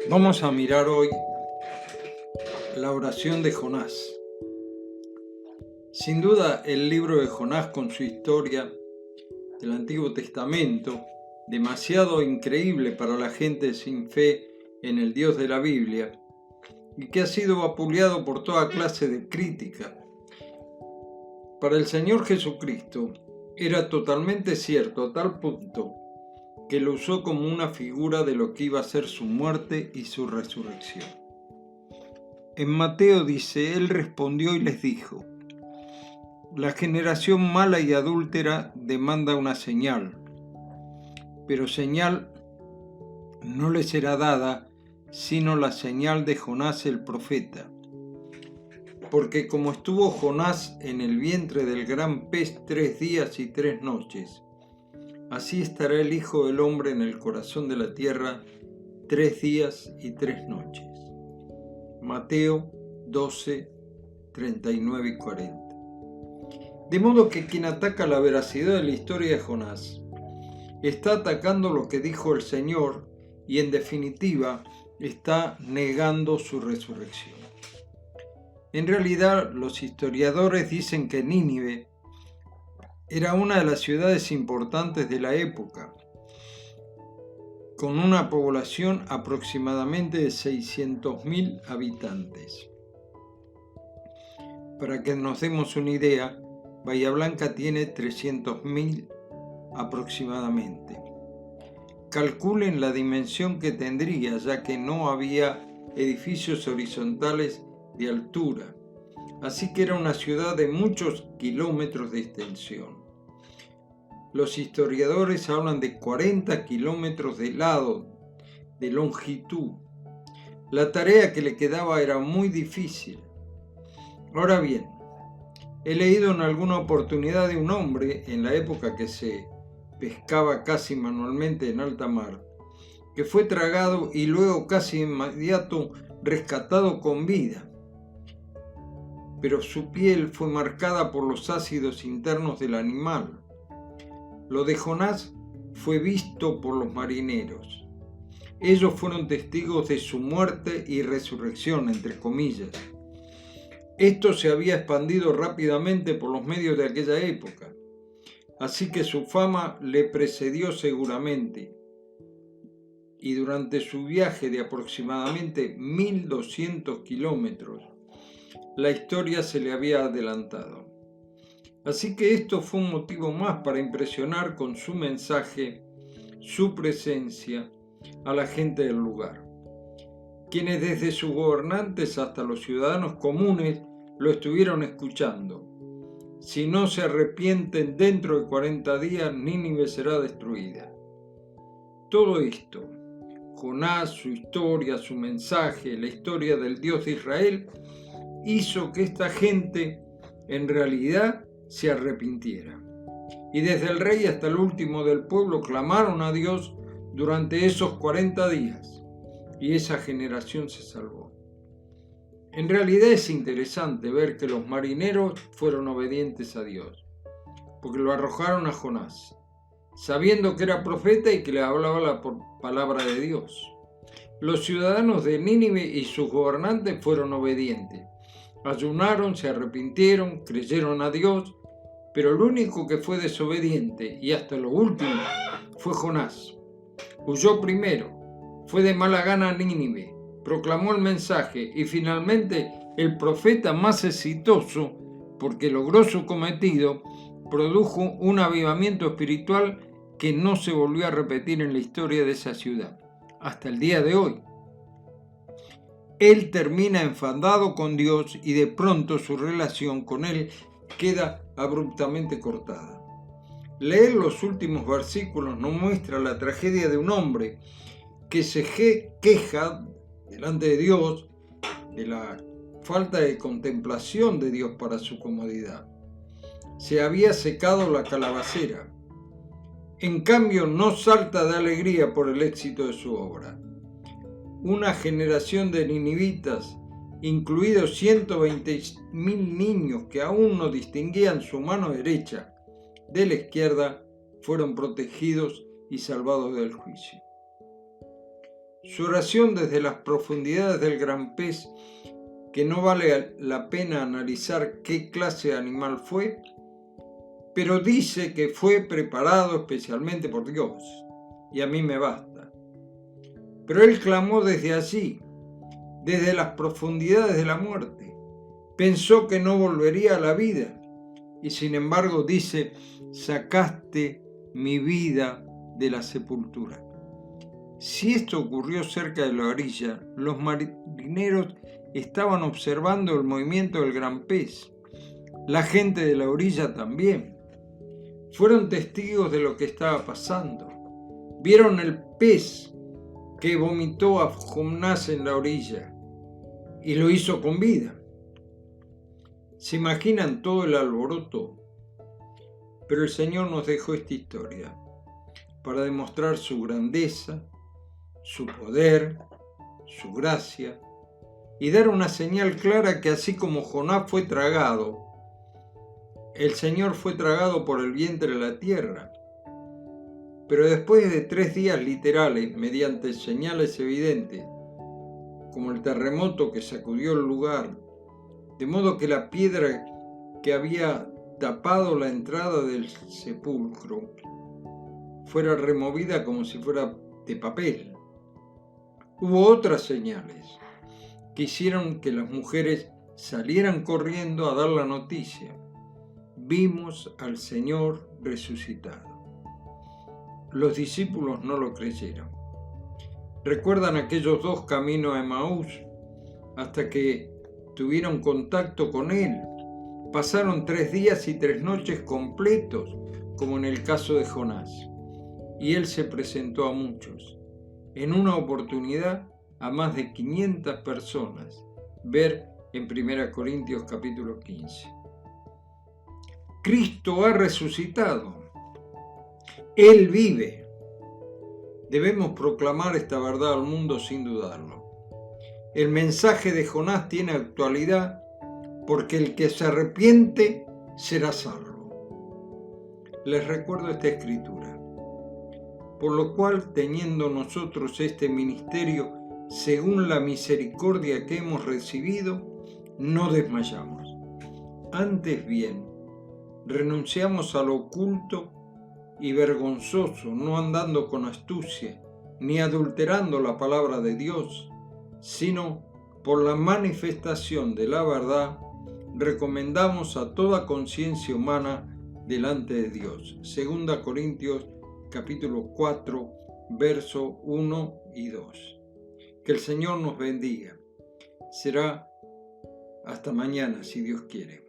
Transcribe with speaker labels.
Speaker 1: Vamos a mirar hoy la oración de Jonás. Sin duda, el libro de Jonás, con su historia del Antiguo Testamento, demasiado increíble para la gente sin fe en el Dios de la Biblia, y que ha sido vapuleado por toda clase de crítica. Para el Señor Jesucristo era totalmente cierto a tal punto que lo usó como una figura de lo que iba a ser su muerte y su resurrección. En Mateo dice: Él respondió y les dijo: la generación mala y adúltera demanda una señal, pero señal no le será dada sino la señal de Jonás el profeta. Porque como estuvo Jonás en el vientre del gran pez 3 días y 3 noches, así estará el Hijo del Hombre en el corazón de la tierra 3 días y 3 noches. Mateo 12, 39 y 40. De modo que quien ataca la veracidad de la historia de Jonás está atacando lo que dijo el Señor y, en definitiva, está negando su resurrección. En realidad, los historiadores dicen que Nínive era una de las ciudades importantes de la época, con una población aproximadamente de 600.000 habitantes. Para que nos demos una idea, Bahía Blanca tiene 300.000 aproximadamente. Calculen la dimensión que tendría, ya que no había edificios horizontales de altura, así que era una ciudad de muchos kilómetros de extensión. Los historiadores hablan de 40 kilómetros de lado, de longitud. La tarea que le quedaba era muy difícil. Ahora bien, he leído en alguna oportunidad de un hombre, en la época que se pescaba casi manualmente en alta mar, que fue tragado y luego casi inmediato rescatado con vida, pero su piel fue marcada por los ácidos internos del animal. Lo de Jonás fue visto por los marineros. Ellos fueron testigos de su muerte y resurrección, entre comillas. Esto se había expandido rápidamente por los medios de aquella época, así que su fama le precedió seguramente, y durante su viaje de aproximadamente 1.200 kilómetros, la historia se le había adelantado. Así que esto fue un motivo más para impresionar con su mensaje, su presencia, a la gente del lugar, quienes desde sus gobernantes hasta los ciudadanos comunes lo estuvieron escuchando. Si no se arrepienten dentro de 40 días, Nínive será destruida. Todo esto, Jonás, su historia, su mensaje, la historia del Dios de Israel, hizo que esta gente en realidad se arrepintiera. Y desde el rey hasta el último del pueblo clamaron a Dios durante esos 40 días, y esa generación se salvó. En realidad es interesante ver que los marineros fueron obedientes a Dios, porque lo arrojaron a Jonás, sabiendo que era profeta y que le hablaba la palabra de Dios. Los ciudadanos de Nínive y sus gobernantes fueron obedientes. Ayunaron, se arrepintieron, creyeron a Dios, pero el único que fue desobediente y hasta lo último fue Jonás. Huyó primero, fue de mala gana a Nínive, proclamó el mensaje y finalmente el profeta más exitoso, porque logró su cometido, produjo un avivamiento espiritual que no se volvió a repetir en la historia de esa ciudad, hasta el día de hoy. Él termina enfadado con Dios y de pronto su relación con él queda abruptamente cortada. Leer los últimos versículos nos muestra la tragedia de un hombre que se queja delante de Dios de la falta de contemplación de Dios para su comodidad. Se había secado la calabacera. En cambio, no salta de alegría por el éxito de su obra. Una generación de ninivitas, incluidos 120.000 niños que aún no distinguían su mano derecha de la izquierda, fueron protegidos y salvados del juicio. Su oración desde las profundidades del gran pez, que no vale la pena analizar qué clase de animal fue, pero dice que fue preparado especialmente por Dios, y a mí me basta. Pero él clamó desde allí, desde las profundidades de la muerte. Pensó que no volvería a la vida, y sin embargo dice: sacaste mi vida de la sepultura. Si esto ocurrió cerca de la orilla, los marineros estaban observando el movimiento del gran pez. La gente de la orilla también. Fueron testigos de lo que estaba pasando. Vieron el pez que vomitó a Jonás en la orilla y lo hizo con vida. ¿Se imaginan todo el alboroto? Pero el Señor nos dejó esta historia para demostrar su grandeza, su poder, su gracia, y dar una señal clara que así como Jonás fue tragado, el Señor fue tragado por el vientre de la tierra. Pero después de 3 días literales, mediante señales evidentes, como el terremoto que sacudió el lugar, de modo que la piedra que había tapado la entrada del sepulcro fuera removida como si fuera de papel. Hubo otras señales que hicieron que las mujeres salieran corriendo a dar la noticia: vimos al Señor resucitado. Los discípulos no lo creyeron. ¿Recuerdan aquellos 2 caminos a Emaús hasta que tuvieron contacto con Él? Pasaron 3 días y 3 noches completos, como en el caso de Jonás. Y Él se presentó a muchos. En una oportunidad, a más de 500 personas. Ver en 1 Corintios capítulo 15. Cristo ha resucitado. Él vive. Debemos proclamar esta verdad al mundo sin dudarlo. El mensaje de Jonás tiene actualidad porque el que se arrepiente será salvo. Les recuerdo esta escritura. Por lo cual, teniendo nosotros este ministerio según la misericordia que hemos recibido, no desmayamos. Antes bien, renunciamos a lo oculto y vergonzoso, no andando con astucia, ni adulterando la palabra de Dios, sino por la manifestación de la verdad, recomendamos a toda conciencia humana delante de Dios. 2 Corintios capítulo 4, verso 1 y 2. Que el Señor nos bendiga. Será hasta mañana, si Dios quiere.